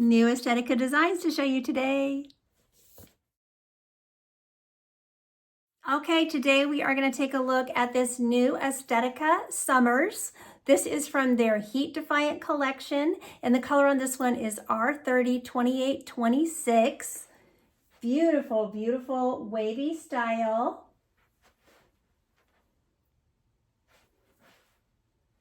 New Estetica designs to show you today. Okay, today we are going to take a look at this new Estetica Somers. This is from their Heat Defiant Collection, and the color on this one is R30 2826. Beautiful, beautiful wavy style.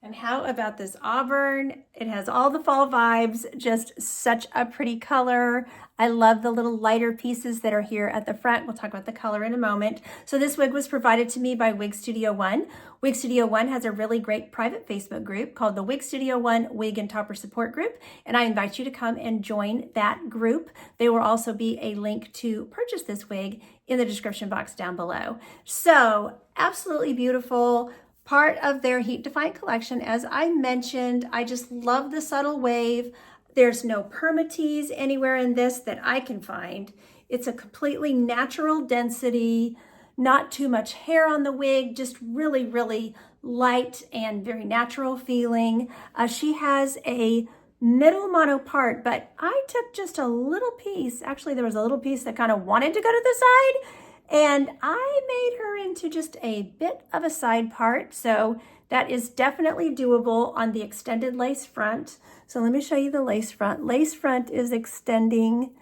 And how about this auburn? It has all the fall vibes, just such a pretty color. I love the little lighter pieces that are here at the front. We'll talk about the color in a moment. So this wig was provided to me by Wig Studio One. Wig Studio One has a really great private Facebook group called the Wig Studio One Wig and Topper Support Group, and I invite you to come and join that group. There will also be a link to purchase this wig in the description box down below. So absolutely beautiful. Part of their Heat Defiant collection. As I mentioned, I just love the subtle wave. There's no permatease anywhere in this that I can find. It's a completely natural density, not too much hair on the wig, just really, really light and very natural feeling. She has a middle mono part, but I took just a little piece. Actually, there was a little piece that kind of wanted to go to the side, and I made her into just a bit of a side part. So that is definitely doable on the extended lace front. So let me show you the lace front. Lace front is extending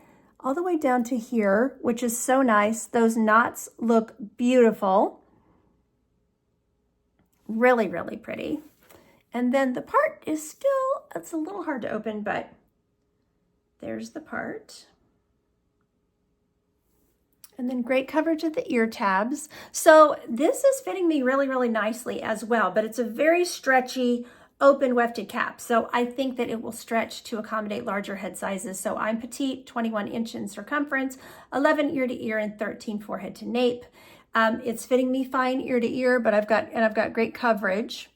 all the way down to here, which is so nice. Those knots look beautiful. Really, really pretty. And then the part is still, it's a little hard to open, but there's the part. And then great coverage of the ear tabs. So this is fitting me really, really nicely as well, but it's a very stretchy, open wefted cap. So I think that it will stretch to accommodate larger head sizes. So I'm petite, 21 inch in circumference, 11 ear to ear, and 13 forehead to nape. It's fitting me fine ear to ear, but I've got great coverage.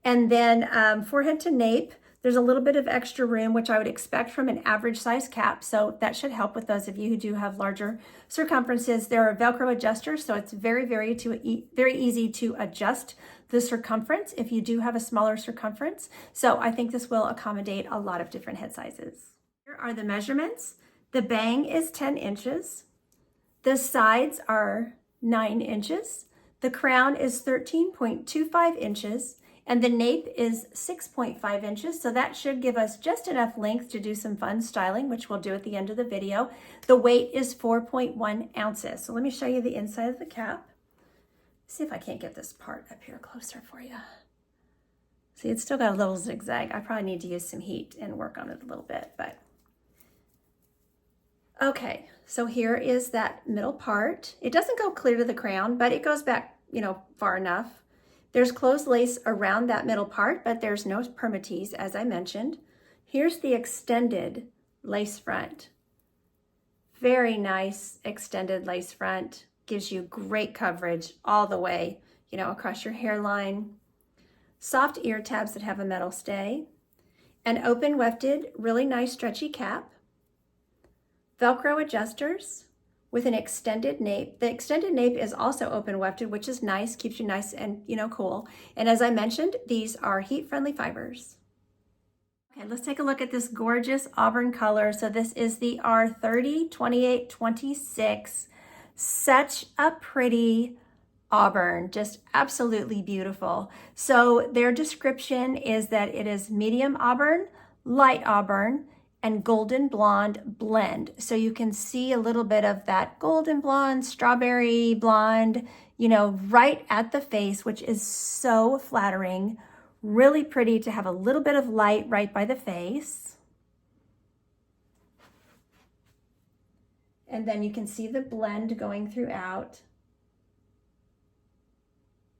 And then forehead to nape, there's a little bit of extra room, which I would expect from an average size cap. So that should help with those of you who do have larger circumferences. There are Velcro adjusters, so it's very, very easy to adjust the circumference if you do have a smaller circumference. So I think this will accommodate a lot of different head sizes. Here are the measurements. The bang is 10 inches. The sides are 9 inches. The crown is 13.25 inches. And the nape is 6.5 inches, so that should give us just enough length to do some fun styling, which we'll do at the end of the video. The weight is 4.1 ounces. So let me show you the inside of the cap. See if I can't get this part up here closer for you. See, it's still got a little zigzag. I probably need to use some heat and work on it a little bit, but. Okay, so here is that middle part. It doesn't go clear to the crown, but it goes back, far enough. There's closed lace around that middle part, but there's no permatease, as I mentioned. Here's the extended lace front. Very nice extended lace front. Gives you great coverage all the way, across your hairline. Soft ear tabs that have a metal stay. An open wefted, really nice stretchy cap. Velcro adjusters with an extended nape. The extended nape is also open wefted, which is nice, keeps you nice and, cool. And as I mentioned, these are heat-friendly fibers. Okay, let's take a look at this gorgeous auburn color. So this is the R30 2826. Such a pretty auburn, just absolutely beautiful. So their description is that it is medium auburn, light auburn, and golden blonde blend. So you can see a little bit of that golden blonde, strawberry blonde, right at the face, which is so flattering. Really pretty to have a little bit of light right by the face. And then you can see the blend going throughout.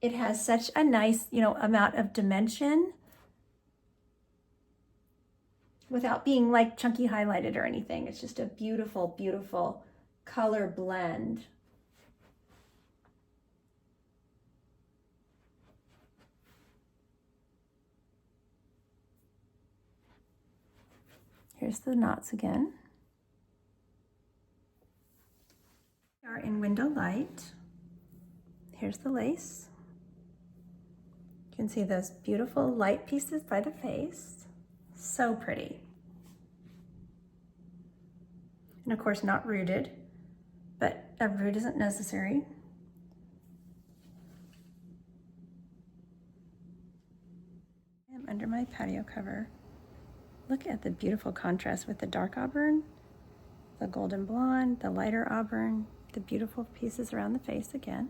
It has such a nice, amount of dimension, without being like chunky highlighted or anything. It's just a beautiful, beautiful color blend. Here's the knots again. We are in window light. Here's the lace. You can see those beautiful light pieces by the face. So pretty. And of course not rooted, but a root isn't necessary. I'm under my patio cover. Look at the beautiful contrast with the dark auburn, the golden blonde, the lighter auburn, the beautiful pieces around the face again.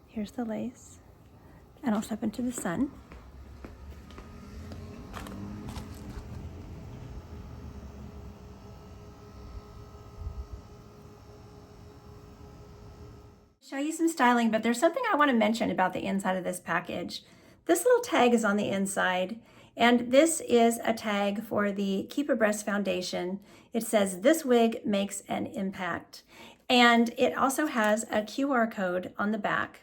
Here's the lace, and I'll step into the sun. Show you some styling, but there's something I want to mention about the inside of this package. This little tag is on the inside, and this is a tag for the Keep Abreast Foundation. It says, "This wig makes an impact." And it also has a QR code on the back.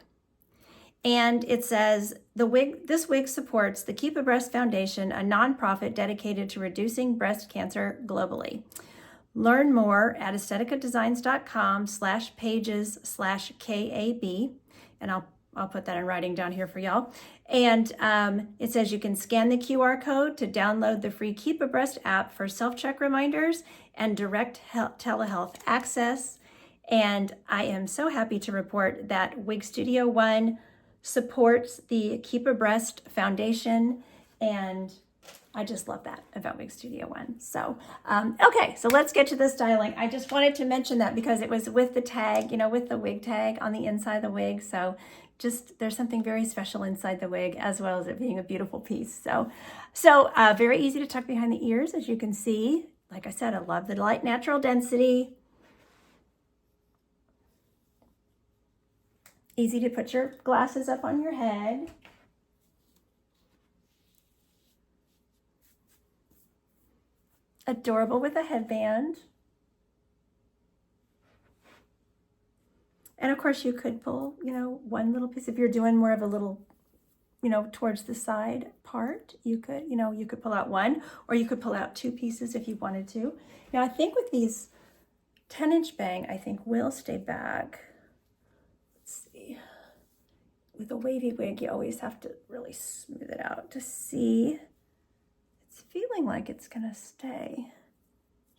And it says, this wig supports the Keep Abreast Foundation, a nonprofit dedicated to reducing breast cancer globally. Learn more at esteticadesigns.com/pages/KAB. And I'll put that in writing down here for y'all. And it says you can scan the QR code to download the free Keep Abreast app for self-check reminders and direct telehealth access. And I am so happy to report that Wig Studio One supports the Keep Abreast Foundation, and I just love that about Wig Studio One. So, okay, so let's get to the styling. I just wanted to mention that because it was with the tag, with the wig tag on the inside of the wig. So there's something very special inside the wig, as well as it being a beautiful piece. So very easy to tuck behind the ears, as you can see. Like I said, I love the light natural density. Easy to put your glasses up on your head. Adorable with a headband. And of course you could pull, one little piece. If you're doing more of a little, towards the side part, you could pull out one, or you could pull out two pieces if you wanted to. Now I think with these 10-inch bang, I think will stay back. Let's see. With a wavy wig, you always have to really smooth it out to see. It's feeling like it's gonna stay.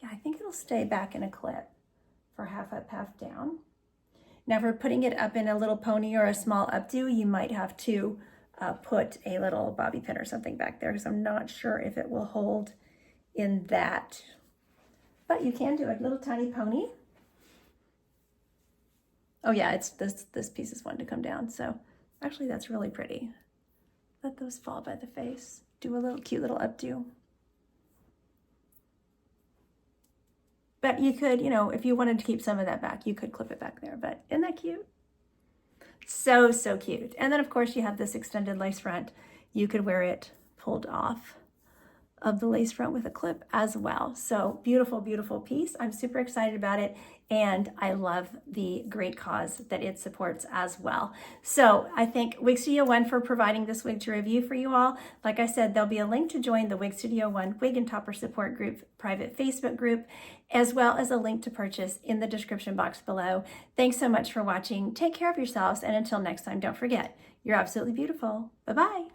Yeah, I think it'll stay back in a clip for half up, half down. Now for putting it up in a little pony or a small updo, you might have to put a little bobby pin or something back there, because I'm not sure if it will hold in that. But you can do a little tiny pony. Oh yeah, it's this piece is one to come down. So actually that's really pretty. Let those fall by the face. Do a little cute little updo. But you could, if you wanted to keep some of that back, you could clip it back there. But isn't that cute? So, so cute. And then of course you have this extended lace front. You could wear it pulled off of the lace front with a clip as well. So beautiful, beautiful piece. I'm super excited about it, and I love the great cause that it supports as well. So I thank Wig Studio One for providing this wig to review for you all. Like I said, there'll be a link to join the Wig Studio One Wig and Topper Support Group private Facebook group, as well as a link to purchase in the description box below. Thanks so much for watching. Take care of yourselves, and until next time, don't forget, you're absolutely beautiful. Bye-bye.